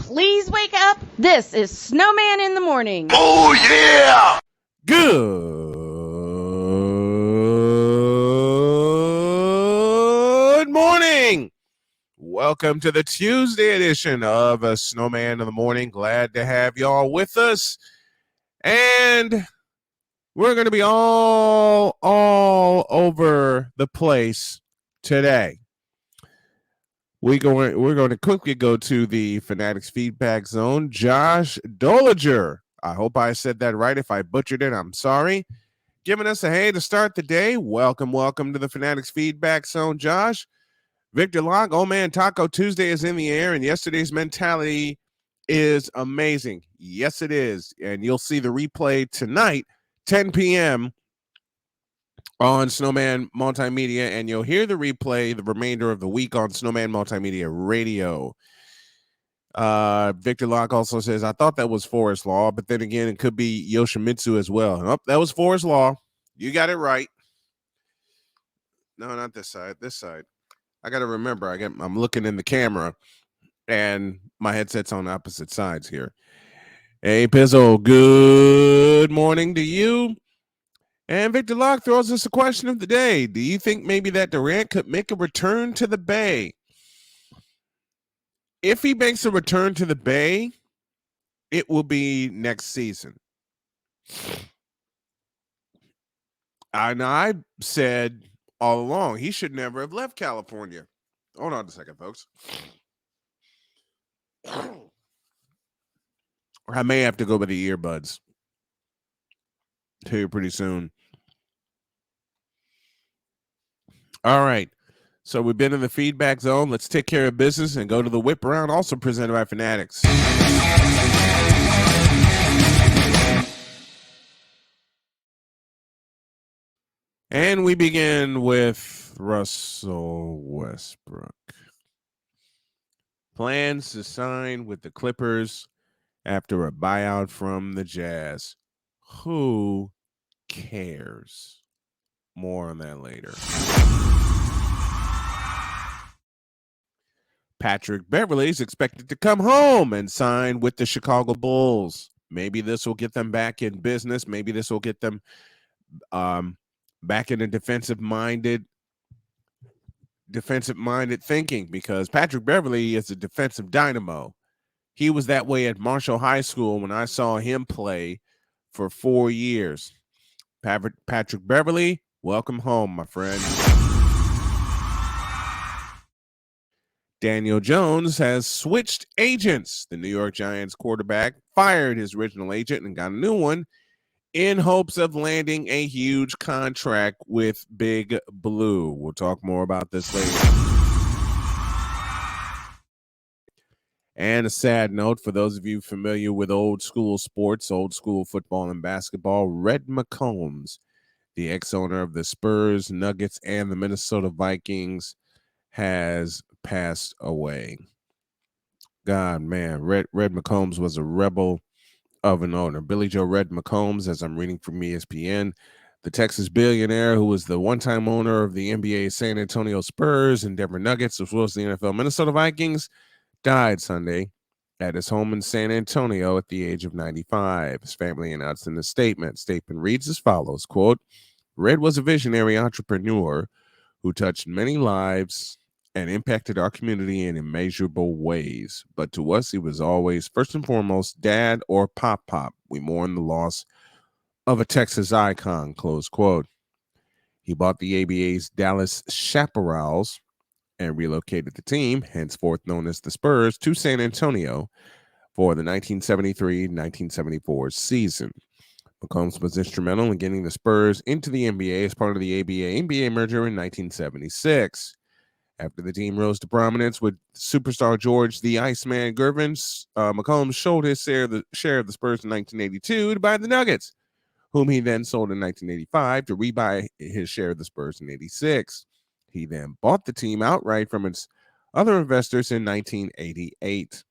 Please wake up. This is Snowman in the Morning. Oh, yeah! Good morning. Welcome to the Tuesday edition of a Snowman in the Morning. Glad to have y'all with us. And we're going to be all over the place today. We're going to quickly go to the Fanatics feedback zone. Josh Doliger, I hope I said that right. If I butchered it, I'm sorry. Giving us a hey to start the day. Welcome to the Fanatics feedback zone, Josh. Victor Locke, oh man, Taco Tuesday is in the air, and yesterday's mentality is amazing. Yes, it is. And you'll see the replay tonight, 10 p.m. on Snowman Multimedia, and you'll hear the replay the remainder of the week on Snowman Multimedia Radio. Victor Locke also says, I thought that was Forest Law, but then again, it could be Yoshimitsu as well. Oh, that was Forest Law. You got it right. No, not this side. This side. I got to remember, I'm looking in the camera, and my headset's on opposite sides here. Hey, Pizzle, good morning to you. And Victor Locke throws us a question of the day. Do you think maybe that Durant could make a return to the Bay? If he makes a return to the Bay, it will be next season. And I said all along, he should never have left California. Hold on a second, folks. I may have to go with the earbuds. Tell you pretty soon. All right. So we've been in the feedback zone. Let's take care of business and go to the whip around, also presented by Fanatics. And we begin with Russell Westbrook. Plans to sign with the Clippers after a buyout from the Jazz. Who cares? More on that later. Patrick Beverley is expected to come home and sign with the Chicago Bulls. Maybe this will get them back in business. Maybe this will get them back in a defensive-minded thinking, because Patrick Beverley is a defensive dynamo. He was that way at Marshall High School when I saw him play for 4 years. Patrick Beverley, welcome home, my friend. Daniel Jones has switched agents. The New York Giants quarterback fired his original agent and got a new one in hopes of landing a huge contract with Big Blue. We'll talk more about this later. And a sad note for those of you familiar with old school sports, old school football and basketball, Red McCombs, the ex-owner of the Spurs, Nuggets, and the Minnesota Vikings, has passed away. God, man, Red McCombs was a rebel of an owner. Billy Joe Red McCombs, as I'm reading from ESPN, the Texas billionaire who was the one-time owner of the NBA San Antonio Spurs and Denver Nuggets, as well as the NFL Minnesota Vikings, died Sunday at his home in San Antonio at the age of 95. His family announced in a statement. Statement reads as follows, quote, Red was a visionary entrepreneur who touched many lives and impacted our community in immeasurable ways. But to us, he was always, first and foremost, Dad or Pop. We mourn the loss of a Texas icon, close quote. He bought the ABA's Dallas Chaparrals and relocated the team, henceforth known as the Spurs, to San Antonio for the 1973-1974 season. McCombs was instrumental in getting the Spurs into the NBA as part of the ABA-NBA merger in 1976. After the team rose to prominence with superstar George the Iceman Gervin, McCombs sold his share of the Spurs in 1982 to buy the Nuggets, whom he then sold in 1985 to rebuy his share of the Spurs in 86. He then bought the team outright from its other investors in 1988.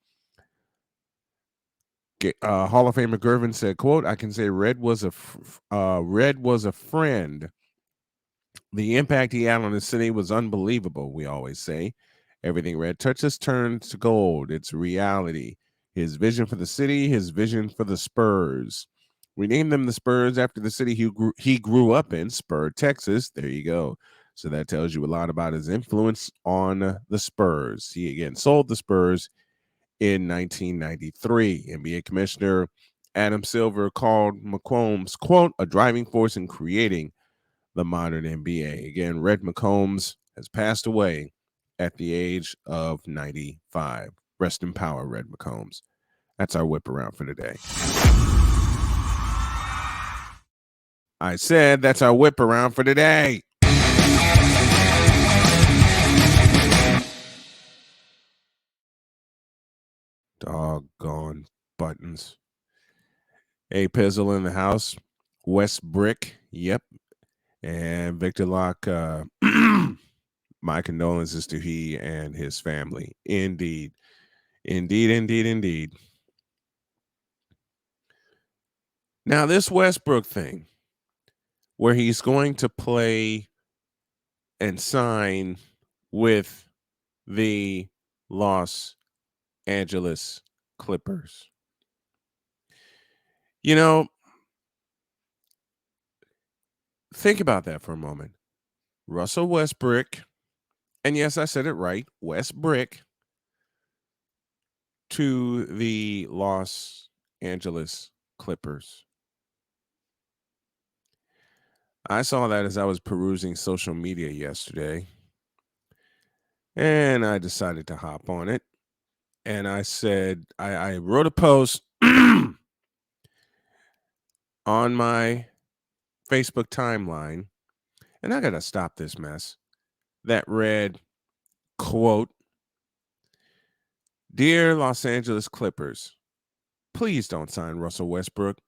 Hall of Famer Gervin said, quote, I can say Red was a friend. The impact he had on the city was unbelievable, we always say. Everything Red touches turns to gold. It's reality. His vision for the city, his vision for the Spurs. We named them the Spurs after the city he grew up in, Spur, Texas. There you go. So that tells you a lot about his influence on the Spurs. He again sold the Spurs in 1993. NBA Commissioner Adam Silver called McCombs, quote, a driving force in creating the modern NBA. Again, Red McCombs has passed away at the age of 95. Rest in power, Red McCombs. That's our whip around for today. I said that's our whip around for today. Doggone buttons. A Pizzle in the house. Westbrick. Yep. And Victor Locke. My condolences to he and his family. Indeed. Indeed, indeed, indeed. Now, this Westbrook thing, where he's going to play and sign with the Los Angeles Clippers. You know, think about that for a moment. Russell Westbrook, and yes, I said it right, Westbrick, to the Los Angeles Clippers. I saw that as I was perusing social media yesterday, and I decided to hop on it. And I said, I wrote a post on my Facebook timeline, and I got to stop this mess, that read, quote, Dear Los Angeles Clippers, please don't sign Russell Westbrook.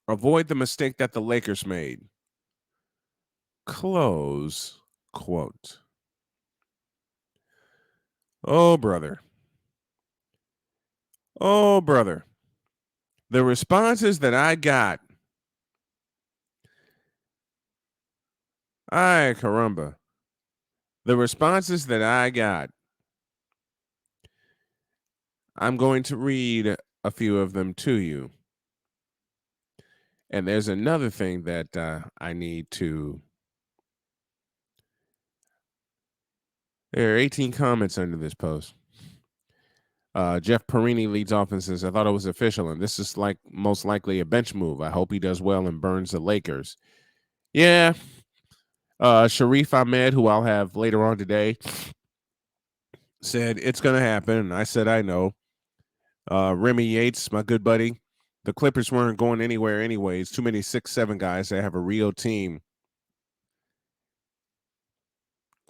Avoid the mistake that the Lakers made. Close quote. Oh, brother. Oh, brother. The responses that I got. Ay, caramba. The responses that I got. I'm going to read a few of them to you. And there's another thing that I need to. There are 18 comments under this post. Jeff Perini leads off and says, I thought it was official, and this is like most likely a bench move. I hope he does well and burns the Lakers. Yeah. Sharif Ahmed, who I'll have later on today, said it's going to happen. And I said, I know. Remy Yates, my good buddy, the Clippers weren't going anywhere anyways. Too many 6'7" guys that have a real team.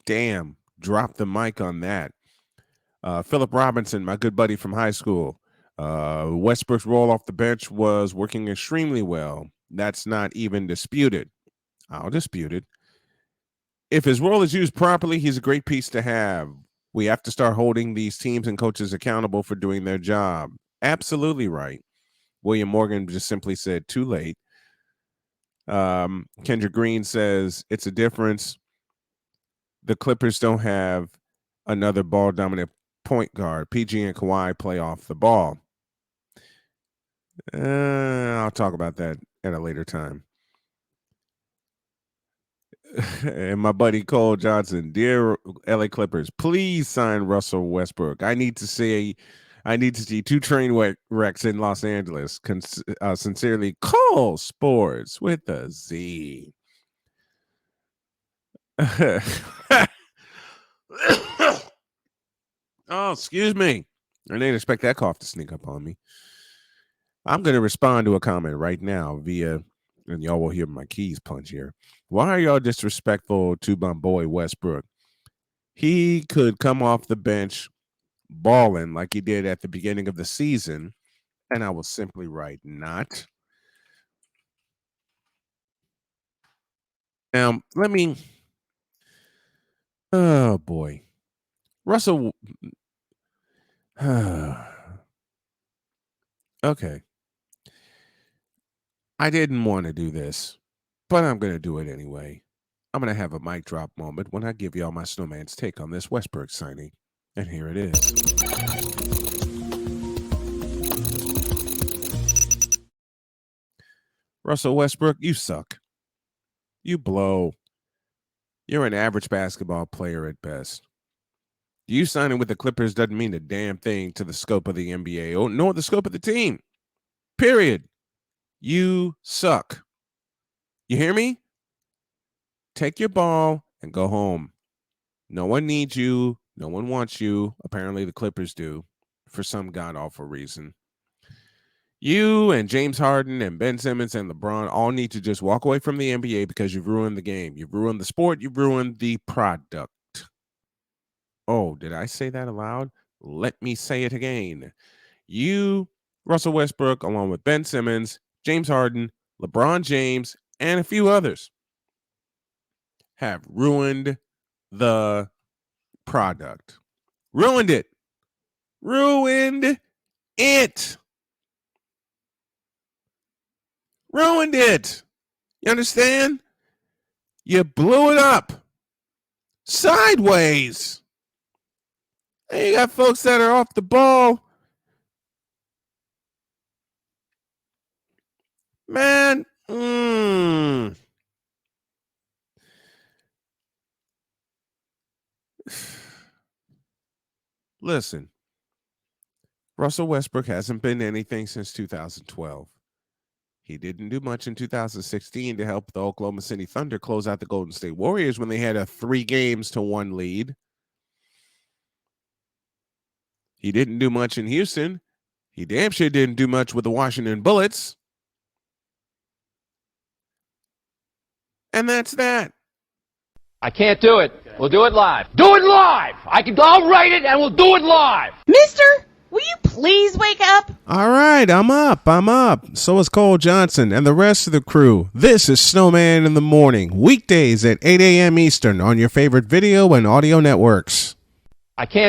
Damn, drop the mic on that. Philip Robinson, my good buddy from high school. Westbrook's role off the bench was working extremely well. That's not even disputed. I'll dispute it. If his role is used properly, he's a great piece to have. We have to start holding these teams and coaches accountable for doing their job. Absolutely right. William Morgan just simply said, too late. Kendra Green says, it's a difference. The Clippers don't have another ball-dominant point guard. PG and Kawhi play off the ball. I'll talk about that at a later time. And my buddy Cole Johnson, dear LA Clippers, please sign Russell Westbrook. I need to see 2 train wrecks in Los Angeles. Sincerely, Cole Sports with a Z. Oh, excuse me. I didn't expect that cough to sneak up on me. I'm going to respond to a comment right now via, and y'all will hear my keys punch here. Why are y'all disrespectful to my boy Westbrook? He could come off the bench balling like he did at the beginning of the season, and I will simply write not. Now, let me. Oh boy, Russell. Okay. I didn't want to do this, but I'm going to do it anyway. I'm going to have a mic drop moment when I give y'all my snowman's take on this Westbrook signing. And here it is. Russell Westbrook, you suck. You blow. You're an average basketball player at best. You signing with the Clippers doesn't mean a damn thing to the scope of the NBA or nor the scope of the team. Period. You suck. You hear me? Take your ball and go home. No one needs you. No one wants you. Apparently the Clippers do for some god-awful reason. You and James Harden and Ben Simmons and LeBron all need to just walk away from the NBA because you've ruined the game. You've ruined the sport. You've ruined the product. Oh, did I say that aloud? Let me say it again. You, Russell Westbrook, along with Ben Simmons, James Harden, LeBron James, and a few others, have ruined the product. Ruined it. Ruined it. Ruined it. You understand? You blew it up. Sideways. And you got folks that are off the ball. Man. Listen. Russell Westbrook hasn't been anything since 2012. He didn't do much in 2016 to help the Oklahoma City Thunder close out the Golden State Warriors when they had a 3-1 lead. He didn't do much in Houston. He damn sure didn't do much with the Washington Bullets. And that's that. I can't do it. We'll do it live. Do it live! I'll write it and we'll do it live! Mister, will you please wake up? All right, I'm up. So is Cole Johnson and the rest of the crew. This is Snowman in the Morning, weekdays at 8 a.m. Eastern on your favorite video and audio networks. I can't